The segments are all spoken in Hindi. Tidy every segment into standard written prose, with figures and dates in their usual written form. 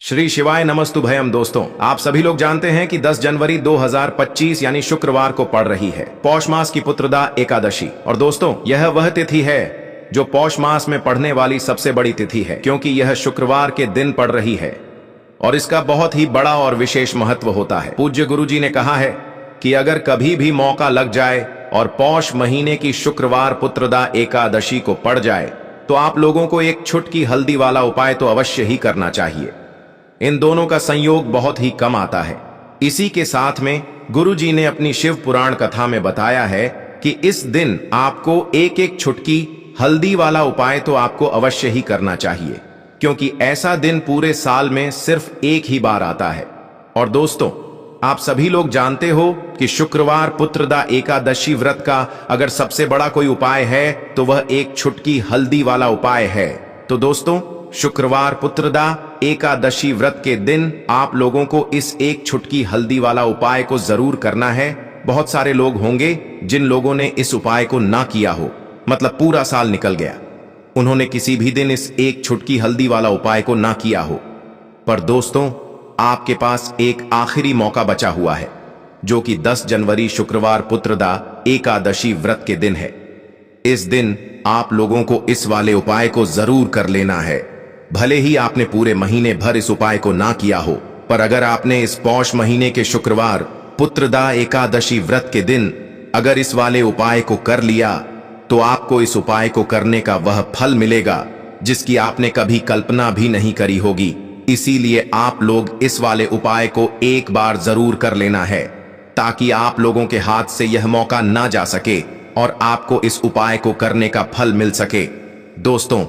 श्री शिवाय नमस्तुभयम। दोस्तों, आप सभी लोग जानते हैं कि 10 जनवरी 2025 यानी शुक्रवार को पड़ रही है पौष मास की पुत्रदा एकादशी। और दोस्तों, यह वह तिथि है जो पौष मास में पड़ने वाली सबसे बड़ी तिथि है, क्योंकि यह शुक्रवार के दिन पड़ रही है और इसका बहुत ही बड़ा और विशेष महत्व होता है। पूज्य गुरुजी ने कहा है कि अगर कभी भी मौका लग जाए और पौष महीने की शुक्रवार पुत्रदा एकादशी को पड़ जाए तो आप लोगों को एक छुटकी हल्दी वाला उपाय तो अवश्य ही करना चाहिए। इन दोनों का संयोग बहुत ही कम आता है। इसी के साथ में गुरुजी ने अपनी शिव पुराण कथा में बताया है कि इस दिन आपको एक एक छुटकी हल्दी वाला उपाय तो आपको अवश्य ही करना चाहिए, क्योंकि ऐसा दिन पूरे साल में सिर्फ एक ही बार आता है। और दोस्तों, आप सभी लोग जानते हो कि शुक्रवार पुत्रदा एकादशी व्रत का अगर सबसे बड़ा कोई उपाय है तो वह एक छुटकी हल्दी वाला उपाय है। तो दोस्तों, शुक्रवार पुत्रदा एकादशी व्रत के दिन आप लोगों को इस एक छुटकी हल्दी वाला उपाय को जरूर करना है। बहुत सारे लोग होंगे जिन लोगों ने इस उपाय को ना किया हो, मतलब पूरा साल निकल गया, उन्होंने किसी भी दिन इस एक छुटकी हल्दी वाला उपाय को ना किया हो। पर दोस्तों, आपके पास एक आखिरी मौका बचा हुआ है, जो कि 10 जनवरी शुक्रवार पुत्रदा एकादशी व्रत के दिन है। इस दिन आप लोगों को इस वाले उपाय को जरूर कर लेना है। भले ही आपने पूरे महीने भर इस उपाय को ना किया हो, पर अगर आपने इस पौष महीने के शुक्रवार पुत्रदा एकादशी व्रत के दिन अगर इस वाले उपाय को कर लिया तो आपको इस उपाय को करने का वह फल मिलेगा जिसकी आपने कभी कल्पना भी नहीं करी होगी। इसीलिए आप लोग इस वाले उपाय को एक बार जरूर कर लेना है, ताकि आप लोगों के हाथ से यह मौका ना जा सके और आपको इस उपाय को करने का फल मिल सके। दोस्तों,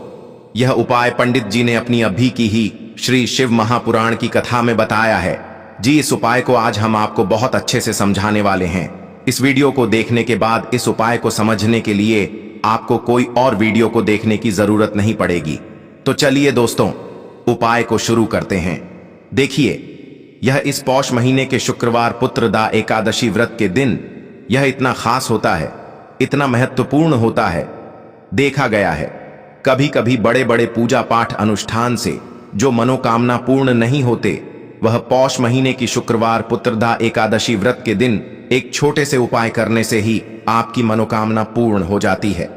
यह उपाय पंडित जी ने अपनी अभी की ही श्री शिव महापुराण की कथा में बताया है। जी, इस उपाय को आज हम आपको बहुत अच्छे से समझाने वाले हैं। इस वीडियो को देखने के बाद इस उपाय को समझने के लिए आपको कोई और वीडियो को देखने की जरूरत नहीं पड़ेगी। तो चलिए दोस्तों, उपाय को शुरू करते हैं। देखिए, यह इस पौष महीने के शुक्रवार पुत्रदा एकादशी व्रत के दिन यह इतना खास होता है, इतना महत्वपूर्ण होता है। देखा गया है कभी कभी बड़े बड़े पूजा पाठ अनुष्ठान से जो मनोकामना पूर्ण नहीं होते, वह पौष महीने की शुक्रवार पुत्रदा एकादशी व्रत के दिन एक छोटे से उपाय करने से ही आपकी मनोकामना पूर्ण हो जाती है।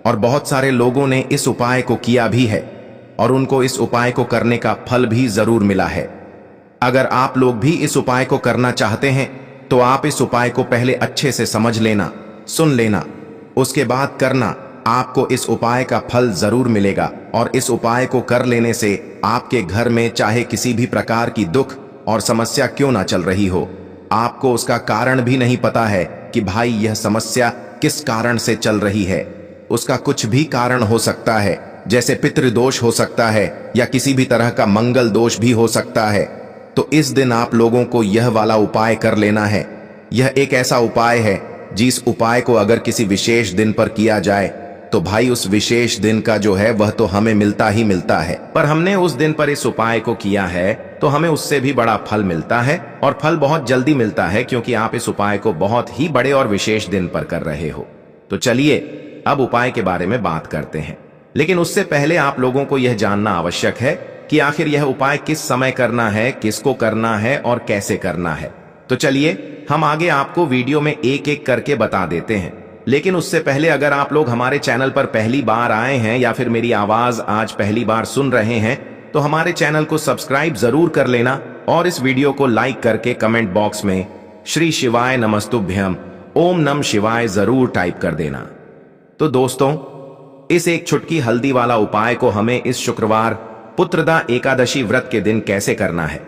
और बहुत सारे लोगों ने इस उपाय को किया भी है और उनको इस उपाय को करने का फल भी जरूर मिला है। अगर आप लोग भी इस उपाय को करना चाहते हैं तो आप इस उपाय को पहले अच्छे से समझ लेना, सुन लेना, उसके बाद करना। आपको इस उपाय का फल जरूर मिलेगा और इस उपाय को कर लेने से आपके घर में चाहे किसी भी प्रकार की दुख और समस्या क्यों ना चल रही हो, आपको उसका कारण भी नहीं पता है कि भाई यह समस्या किस कारण से चल रही है। उसका कुछ भी कारण हो सकता है, जैसे पितृदोष हो सकता है या किसी भी तरह का मंगल दोष भी हो सकता है। तो इस दिन आप लोगों को यह वाला उपाय कर लेना है। यह एक ऐसा उपाय है जिस उपाय को अगर किसी विशेष दिन पर किया जाए तो भाई उस विशेष दिन का जो है वह तो हमें मिलता ही मिलता है। पर हमने उस दिन पर इस उपाय को किया है तो हमें उससे भी बड़ा फल मिलता है, और फल बहुत जल्दी मिलता है, क्योंकि आप इस उपाय को बहुत ही बड़े और विशेष दिन पर कर रहे हो। तो चलिए अब उपाय के बारे में बात करते हैं। लेकिन उससे पहले आप लोगों को यह जानना आवश्यक है कि आखिर यह उपाय किस समय करना है, किसको करना है और कैसे करना है। तो चलिए हम आगे आपको वीडियो में एक एक करके बता देते हैं। लेकिन उससे पहले अगर आप लोग हमारे चैनल पर पहली बार आए हैं या फिर मेरी आवाज आज पहली बार सुन रहे हैं तो हमारे चैनल को सब्सक्राइब जरूर कर लेना और इस वीडियो को लाइक करके कमेंट बॉक्स में श्री शिवाय नमस्तुभ्यम ओम नम शिवाय जरूर टाइप कर देना। तो दोस्तों, इस एक छुटकी हल्दी वाला उपाय को हमें इस शुक्रवार पुत्रदा एकादशी व्रत के दिन कैसे करना है,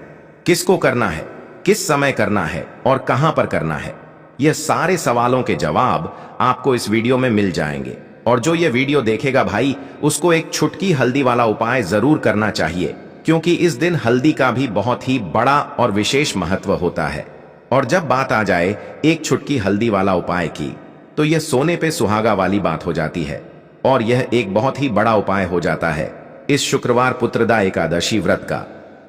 किसको करना है, किस समय करना है और कहां पर करना है, यह सारे सवालों के जवाब आपको इस वीडियो में मिल जाएंगे। और जो ये वीडियो देखेगा भाई, उसको एक छुटकी हल्दी वाला उपाय जरूर करना चाहिए, क्योंकि इस दिन हल्दी का भी बहुत ही बड़ा और विशेष महत्व होता है। और जब बात आ जाए एक छुटकी हल्दी वाला उपाय की, तो यह सोने पे सुहागा वाली बात हो जाती है और यह एक बहुत ही बड़ा उपाय हो जाता है इस शुक्रवार पुत्रदा एकादशी व्रत का।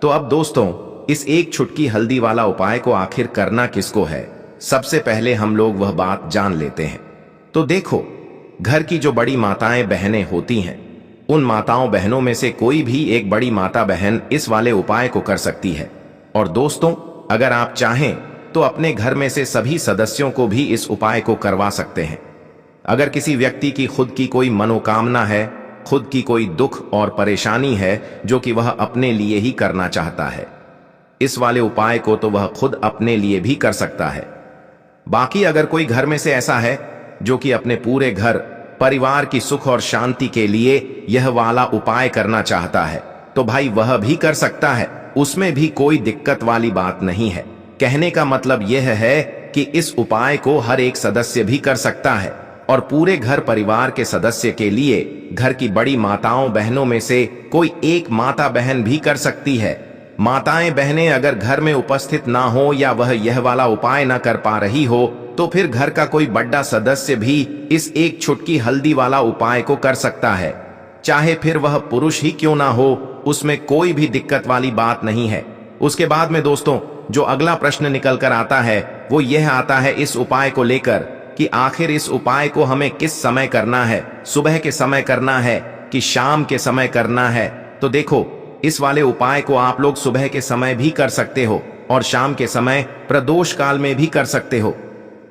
तो अब दोस्तों, इस एक छुटकी हल्दी वाला उपाय को आखिर करना किसको है, सबसे पहले हम लोग वह बात जान लेते हैं। तो देखो, घर की जो बड़ी माताएं बहनें होती हैं उन माताओं बहनों में से कोई भी एक बड़ी माता बहन इस वाले उपाय को कर सकती है। और दोस्तों, अगर आप चाहें तो अपने घर में से सभी सदस्यों को भी इस उपाय को करवा सकते हैं। अगर किसी व्यक्ति की खुद की कोई मनोकामना है, खुद की कोई दुख और परेशानी है जो कि वह अपने लिए ही करना चाहता है, इस वाले उपाय को तो वह खुद अपने लिए भी कर सकता है। बाकी अगर कोई घर में से ऐसा है जो कि अपने पूरे घर परिवार की सुख और शांति के लिए यह वाला उपाय करना चाहता है, तो भाई वह भी कर सकता है, उसमें भी कोई दिक्कत वाली बात नहीं है। कहने का मतलब यह है कि इस उपाय को हर एक सदस्य भी कर सकता है और पूरे घर परिवार के सदस्य के लिए घर की बड़ी माताओं बहनों में से कोई एक माता बहन भी कर सकती है। माताएं बहनें अगर घर में उपस्थित ना हो या वह यह वाला उपाय ना कर पा रही हो, तो फिर घर का कोई बड़ा सदस्य भी इस एक छुटकी हल्दी वाला उपाय को कर सकता है, चाहे फिर वह पुरुष ही क्यों ना हो, उसमें कोई भी दिक्कत वाली बात नहीं है। उसके बाद में दोस्तों, जो अगला प्रश्न निकल कर आता है वो यह आता है इस उपाय को लेकर कि आखिर इस उपाय को हमें किस समय करना है, सुबह के समय करना है कि शाम के समय करना है। तो देखो, इस वाले उपाय को आप लोग सुबह के समय भी कर सकते हो और शाम के समय प्रदोष काल में भी कर सकते हो।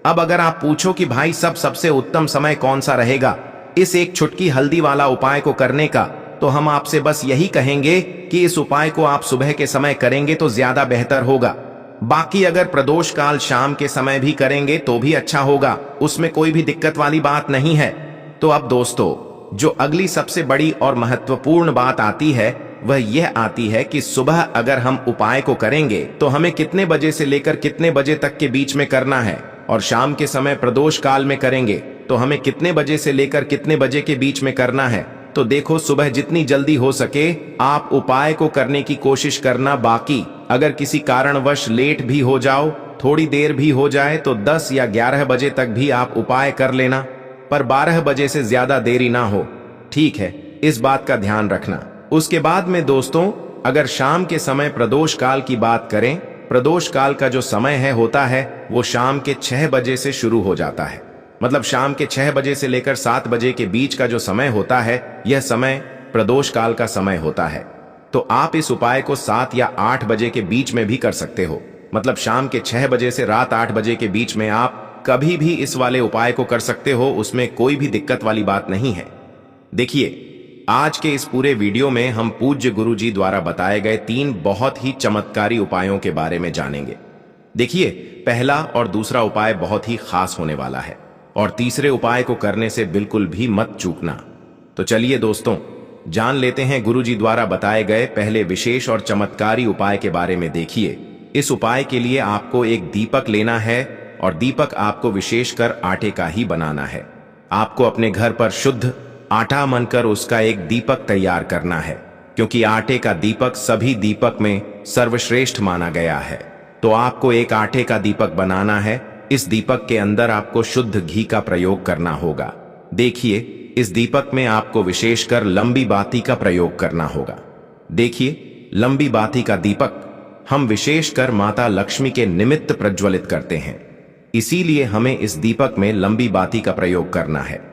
अब अगर आप पूछो कि भाई सबसे उत्तम समय कौन सा रहेगा इस एक छुटकी हल्दी वाला उपाय को करने का, तो हम आपसे बस यही कहेंगे कि इस उपाय को आप सुबह के समय करेंगे तो ज्यादा बेहतर होगा। बाकी अगर प्रदोष काल शाम के समय भी करेंगे तो भी अच्छा होगा, उसमें कोई भी दिक्कत वाली बात नहीं है। तो अब दोस्तों, जो अगली सबसे बड़ी और महत्वपूर्ण बात आती है वह यह आती है कि सुबह अगर हम उपाय को करेंगे तो हमें कितने बजे से लेकर कितने बजे तक के बीच में करना है, और शाम के समय प्रदोष काल में करेंगे तो हमें कितने बजे से लेकर कितने बजे के बीच में करना है। तो देखो, सुबह जितनी जल्दी हो सके आप उपाय को करने की कोशिश करना। बाकी अगर किसी कारणवश लेट भी हो जाओ, थोड़ी देर भी हो जाए, तो 10 या 11 बजे तक भी आप उपाय कर लेना, पर 12 बजे से ज्यादा देरी ना हो, ठीक है? इस बात का ध्यान रखना। उसके बाद में दोस्तों, अगर शाम के समय प्रदोष काल की बात करें, प्रदोष काल का जो समय होता है वो शाम के 6 बजे से शुरू हो जाता है। मतलब शाम के 6 बजे से लेकर 7 बजे के बीच का जो समय होता है, यह समय प्रदोष काल का समय होता है। तो आप इस उपाय को 7 या 8 बजे के बीच में भी कर सकते हो। मतलब शाम के 6 बजे से रात 8 बजे के बीच में आप कभी भी इस वाले उपाय को कर सकते हो, उसमें कोई भी दिक्कत वाली बात नहीं है। देखिए, आज के इस पूरे वीडियो में हम पूज्य गुरुजी द्वारा बताए गए 3 बहुत ही चमत्कारी उपायों के बारे में जानेंगे। देखिए, पहला और दूसरा उपाय बहुत ही खास होने वाला है और तीसरे उपाय को करने से बिल्कुल भी मत चूकना। तो चलिए दोस्तों, जान लेते हैं गुरुजी द्वारा बताए गए पहले विशेष और चमत्कारी उपाय के बारे में। देखिए, इस उपाय के लिए आपको एक दीपक लेना है और दीपक आपको विशेषकर आटे का ही बनाना है। आपको अपने घर पर शुद्ध आटा मनकर उसका एक दीपक तैयार करना है, क्योंकि आटे का दीपक सभी दीपक में सर्वश्रेष्ठ माना गया है। तो आपको एक आटे का दीपक बनाना है। इस दीपक के अंदर आपको शुद्ध घी का प्रयोग करना होगा। देखिए, इस दीपक में आपको विशेषकर लंबी बाती का प्रयोग करना होगा। देखिए, लंबी बाती का दीपक हम विशेषकर माता लक्ष्मी के निमित्त प्रज्वलित करते हैं, इसीलिए हमें इस दीपक में लंबी बाती का प्रयोग करना है।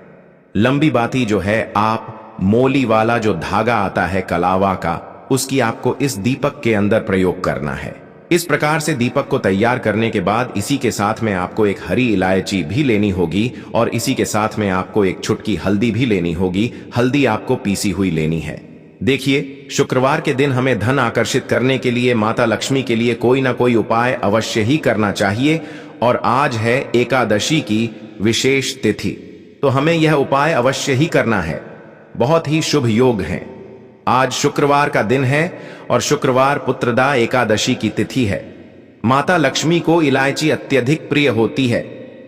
लंबी बाती जो है, आप मोली वाला जो धागा आता है कलावा का, उसकी आपको इस दीपक के अंदर प्रयोग करना है। इस प्रकार से दीपक को तैयार करने के बाद इसी के साथ में आपको एक हरी इलायची भी लेनी होगी और इसी के साथ में आपको एक छुटकी हल्दी भी लेनी होगी। हल्दी आपको पीसी हुई लेनी है। देखिए, शुक्रवार के दिन हमें धन आकर्षित करने के लिए माता लक्ष्मी के लिए कोई ना कोई उपाय अवश्य ही करना चाहिए, और आज है एकादशी की विशेष तिथि, तो हमें यह उपाय अवश्य ही करना है। बहुत ही शुभ योग है। आज शुक्रवार का दिन है और शुक्रवार पुत्रदा एकादशी की तिथि है। माता लक्ष्मी को इलायची अत्यधिक प्रिय होती है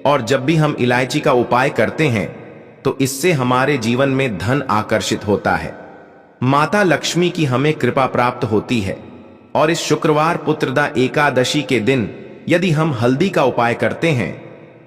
और जब भी हम इलायची का उपाय करते हैं तो इससे हमारे जीवन में धन आकर्षित होता है, माता लक्ष्मी की हमें कृपा प्राप्त होती है। और इस शुक्रवार पुत्रदा एकादशी के दिन यदि हम हल्दी का उपाय करते हैं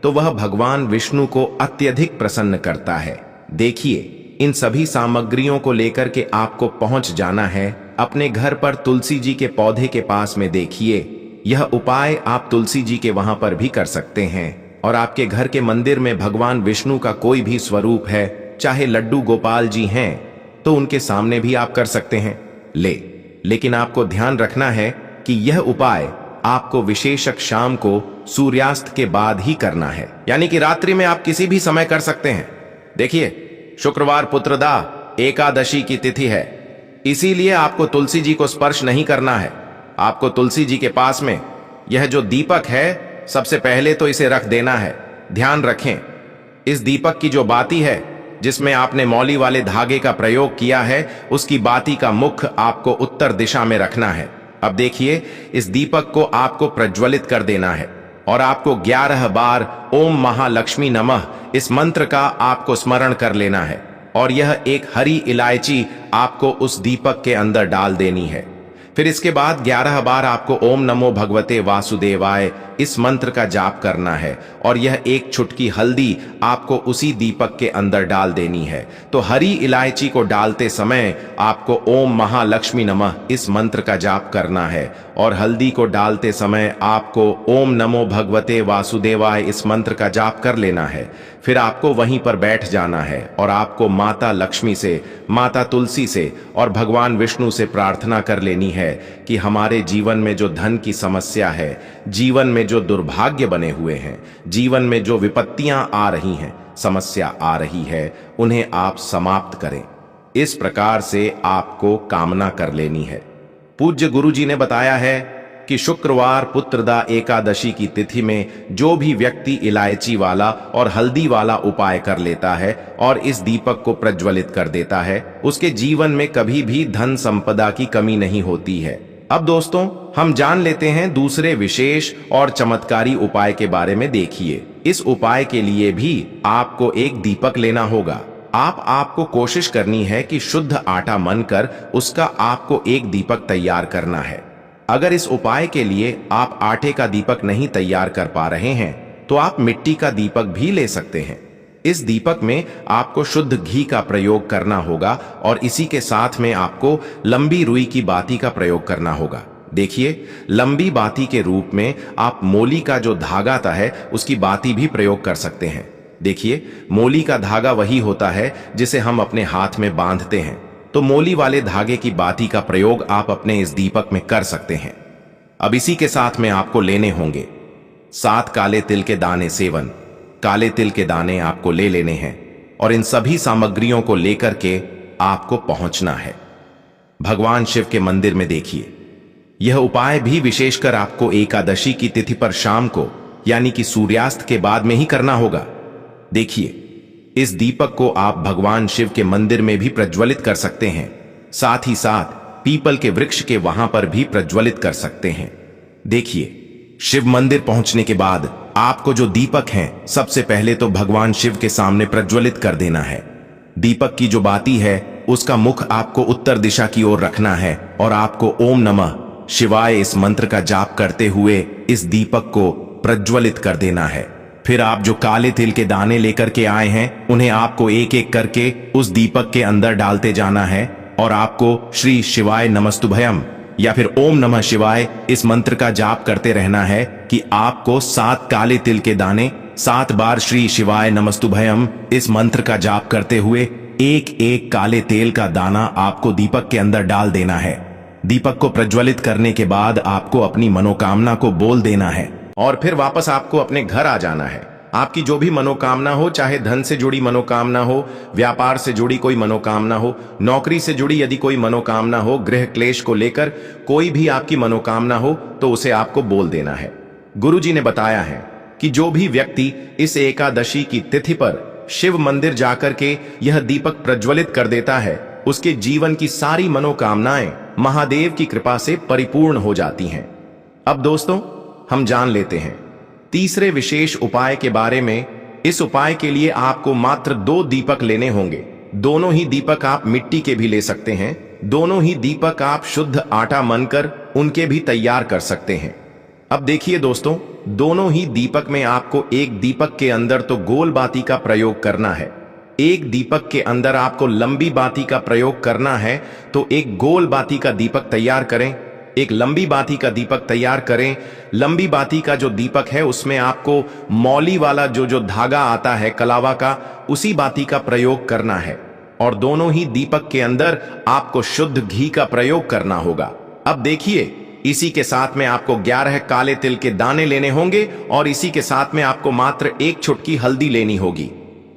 तो वह भगवान विष्णु को अत्यधिक प्रसन्न करता है। देखिए, इन सभी सामग्रियों को लेकर के आपको पहुंच जाना है अपने घर पर तुलसी जी के पौधे के पास में। देखिए, यह उपाय आप तुलसी जी के वहां पर भी कर सकते हैं, और आपके घर के मंदिर में भगवान विष्णु का कोई भी स्वरूप है, चाहे लड्डू गोपाल जी हैं तो उनके सामने भी आप कर सकते हैं। लेकिन आपको ध्यान रखना है कि यह उपाय आपको विशेषक शाम को सूर्यास्त के बाद ही करना है, यानी कि रात्रि में आप किसी भी समय कर सकते हैं। देखिए, शुक्रवार पुत्रदा एकादशी की तिथि है, इसीलिए आपको तुलसी जी को स्पर्श नहीं करना है। आपको तुलसी जी के पास में यह जो दीपक है, सबसे पहले तो इसे रख देना है। ध्यान रखें, इस दीपक की जो बाती है जिसमें आपने मौली वाले धागे का प्रयोग किया है, उसकी बाती का मुख आपको उत्तर दिशा में रखना है। अब देखिए, इस दीपक को आपको प्रज्वलित कर देना है और आपको 11 बार ओम महालक्ष्मी नमः इस मंत्र का आपको स्मरण कर लेना है और यह एक हरी इलायची आपको उस दीपक के अंदर डाल देनी है। फिर इसके बाद 11 बार आपको ओम नमो भगवते वासुदेवाय इस मंत्र का जाप करना है और यह एक चुटकी हल्दी आपको उसी दीपक के अंदर डाल देनी है। तो हरी इलायची को डालते समय आपको ओम महालक्ष्मी नमः इस मंत्र का जाप करना है और हल्दी को डालते समय आपको ओम नमो भगवते वासुदेवाय इस मंत्र का जाप कर लेना है। फिर आपको वहीं पर बैठ जाना है और आपको माता लक्ष्मी से, माता तुलसी से और भगवान विष्णु से प्रार्थना कर लेनी है कि हमारे जीवन में जो धन की समस्या है, जीवन में जो दुर्भाग्य बने हुए हैं, जीवन में जो विपत्तियां आ रही हैं, समस्या आ रही है, उन्हें आप समाप्त करें। इस प्रकार से आपको कामना कर लेनी है। पूज्य गुरु जी ने बताया है कि शुक्रवार पुत्रदा एकादशी की तिथि में जो भी व्यक्ति इलायची वाला और हल्दी वाला उपाय कर लेता है और इस दीपक को प्रज्वलित कर देता है, उसके जीवन में कभी भी धन संपदा की कमी नहीं होती है। अब दोस्तों, हम जान लेते हैं दूसरे विशेष और चमत्कारी उपाय के बारे में। देखिए, इस उपाय के लिए भी आपको एक दीपक लेना होगा। आपको कोशिश करनी है कि शुद्ध आटा मनकर उसका आपको एक दीपक तैयार करना है। अगर इस उपाय के लिए आप आटे का दीपक नहीं तैयार कर पा रहे हैं तो आप मिट्टी का दीपक भी ले सकते हैं। इस दीपक में आपको शुद्ध घी का प्रयोग करना होगा और इसी के साथ में आपको लंबी रुई की बाती का प्रयोग करना होगा। देखिए, लंबी बाती के रूप में आप मोली का जो धागा आता है उसकी बाती भी प्रयोग कर सकते हैं। देखिए, मोली का धागा वही होता है जिसे हम अपने हाथ में बांधते हैं, तो मोली वाले धागे की बाती का प्रयोग आप अपने इस दीपक में कर सकते हैं। अब इसी के साथ में आपको लेने होंगे 7 काले तिल के दाने सेवन। काले तिल के दाने आपको ले लेने हैं और इन सभी सामग्रियों को लेकर के आपको पहुंचना है भगवान शिव के मंदिर में। देखिए, यह उपाय भी विशेषकर आपको एकादशी की तिथि पर शाम को, यानी कि सूर्यास्त के बाद में ही करना होगा। देखिए, इस दीपक को आप भगवान शिव के मंदिर में भी प्रज्वलित कर सकते हैं, साथ ही साथ पीपल के वृक्ष के वहां पर भी प्रज्वलित कर सकते हैं। देखिए, शिव मंदिर पहुंचने के बाद आपको जो दीपक हैं, सबसे पहले तो भगवान शिव के सामने प्रज्वलित कर देना है। दीपक की जो बाती है उसका मुख आपको उत्तर दिशा की ओर रखना है और आपको ओम नमः शिवाय इस मंत्र का जाप करते हुए इस दीपक को प्रज्वलित कर देना है। फिर आप जो काले तिल के दाने लेकर के आए हैं, उन्हें आपको एक एक करके उस दीपक के अंदर डालते जाना है और आपको श्री शिवाय नमस्तुभयम या फिर ओम नमः शिवाय इस मंत्र का जाप करते रहना है कि आपको 7 काले तिल के दाने 7 बार श्री शिवाय नमस्तुभयम इस मंत्र का जाप करते हुए एक एक काले तेल का दाना आपको दीपक के अंदर डाल देना है। दीपक को प्रज्वलित करने के बाद आपको अपनी मनोकामना को बोल देना है और फिर वापस आपको अपने घर आ जाना है। आपकी जो भी मनोकामना हो, चाहे धन से जुड़ी मनोकामना हो, व्यापार से जुड़ी कोई मनोकामना हो, नौकरी से जुड़ी यदि कोई मनोकामना हो, गृह क्लेश को लेकर कोई भी आपकी मनोकामना हो, तो उसे आपको बोल देना है। गुरुजी ने बताया है कि जो भी व्यक्ति इस एकादशी की तिथि पर शिव मंदिर जाकर के यह दीपक प्रज्वलित कर देता है, उसके जीवन की सारी मनोकामनाएं महादेव की कृपा से परिपूर्ण हो जाती हैं। अब दोस्तों, हम जान लेते हैं तीसरे विशेष उपाय के बारे में। इस उपाय के लिए आपको मात्र 2 दीपक लेने होंगे। दोनों ही दीपक आप मिट्टी के भी ले सकते हैं। दोनों ही दीपक आप शुद्ध आटा मनकर उनके भी तैयार कर सकते हैं। अब देखिए दोस्तों, दोनों ही दीपक में आपको एक दीपक के अंदर तो गोल बाती का प्रयोग करना है, एक दीपक के अंदर आपको लंबी बाती का प्रयोग करना है। तो एक गोल बाती का दीपक तैयार करें, एक लंबी बाती का दीपक तैयार करें। लंबी बाती का जो दीपक है उसमें आपको मौली वाला जो धागा आता है कलावा का, उसी बाती का प्रयोग करना है और दोनों ही दीपक के अंदर आपको शुद्ध घी का प्रयोग करना होगा। अब देखिए, इसी के साथ में आपको 11 काले तिल के दाने लेने होंगे और इसी के साथ में आपको मात्र 1 चुटकी हल्दी लेनी होगी।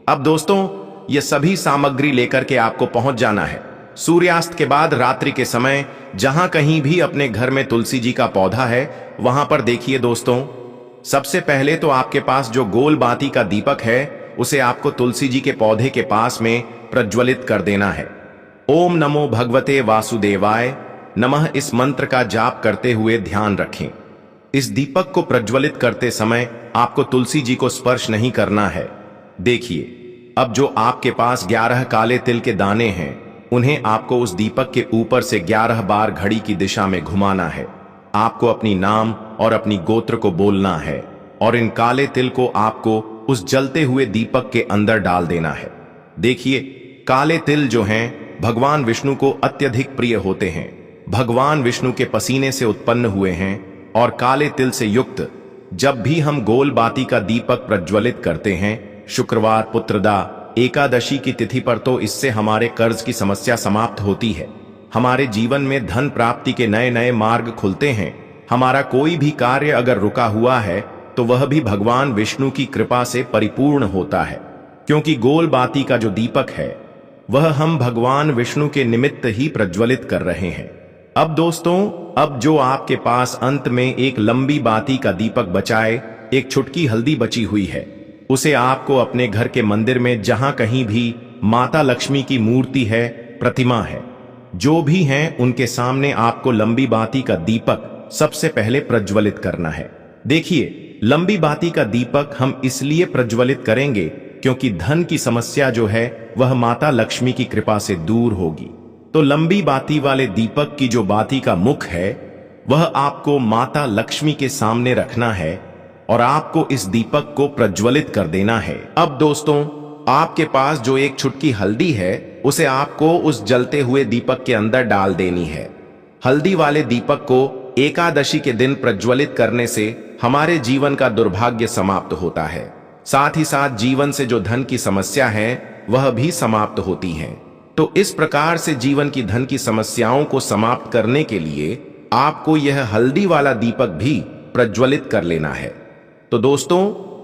अब दोस्तों, ये सभी सामग्री लेकर के आपको पहुंच जाना है सूर्यास्त के बाद रात्रि के समय, जहां कहीं भी अपने घर में तुलसी जी का पौधा है वहां पर देखिए दोस्तों, सबसे पहले तो आपके पास जो गोल बाती का दीपक है उसे आपको तुलसी जी के पौधे के पास में प्रज्वलित कर देना है। ओम नमो भगवते वासुदेवाय नमः इस मंत्र का जाप करते हुए ध्यान रखें। इस दीपक को प्रज्वलित करते समय आपको तुलसी जी को स्पर्श नहीं करना है। देखिए, अब जो आपके पास 11 काले तिल के दाने हैं उन्हें आपको उस दीपक के ऊपर से 11 बार घड़ी की दिशा में घुमाना है। आपको अपनी नाम और अपनी गोत्र को बोलना है और इन काले तिल को आपको उस जलते हुए दीपक के अंदर डाल देना है। देखिए, काले तिल जो हैं भगवान विष्णु को अत्यधिक प्रिय होते हैं। भगवान विष्णु के पसीने से उत्पन्न हुए हैं और काले तिल से युक्त जब भी हम गोल बाती का दीपक प्रज्वलित करते हैं, शुक्रवार, पुत्रदा, एकादशी की तिथि पर, तो इससे हमारे कर्ज की समस्या समाप्त होती है। हमारे जीवन में धन प्राप्ति के नए नए मार्ग खुलते हैं। हमारा कोई भी कार्य अगर रुका हुआ है तो वह भी भगवान विष्णु की कृपा से परिपूर्ण होता है, क्योंकि गोल बाती का जो दीपक है वह हम भगवान विष्णु के निमित्त ही प्रज्वलित कर रहे हैं। अब दोस्तों, अब जो आपके पास अंत में एक लंबी बाती का दीपक बचाए, एक छुटकी हल्दी बची हुई है, उसे आपको अपने घर के मंदिर में जहां कहीं भी माता लक्ष्मी की मूर्ति है, प्रतिमा है, जो भी हैं, उनके सामने आपको लंबी बाती का दीपक सबसे पहले प्रज्वलित करना है। देखिए, लंबी बाती का दीपक हम इसलिए प्रज्वलित करेंगे क्योंकि धन की समस्या जो है वह माता लक्ष्मी की कृपा से दूर होगी। तो लंबी बाती वाले दीपक की जो बाती का मुख है वह आपको माता लक्ष्मी के सामने रखना है और आपको इस दीपक को प्रज्वलित कर देना है। अब दोस्तों, आपके पास जो एक चुटकी हल्दी है उसे आपको उस जलते हुए दीपक के अंदर डाल देनी है। हल्दी वाले दीपक को एकादशी के दिन प्रज्वलित करने से हमारे जीवन का दुर्भाग्य समाप्त होता है, साथ ही साथ जीवन से जो धन की समस्या है वह भी समाप्त होती है। तो इस प्रकार से जीवन की धन की समस्याओं को समाप्त करने के लिए आपको यह हल्दी वाला दीपक भी प्रज्वलित कर लेना है। तो दोस्तों,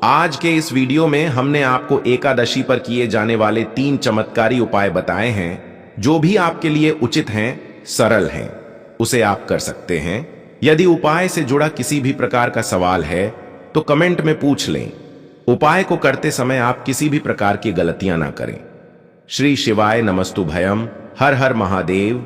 आज के इस वीडियो में हमने आपको एकादशी पर किए जाने वाले 3 चमत्कारी उपाय बताए हैं। जो भी आपके लिए उचित हैं, सरल हैं, उसे आप कर सकते हैं। यदि उपाय से जुड़ा किसी भी प्रकार का सवाल है तो कमेंट में पूछ लें। उपाय को करते समय आप किसी भी प्रकार की गलतियां ना करें। श्री शिवाय नमस्तुभयम। हर हर महादेव।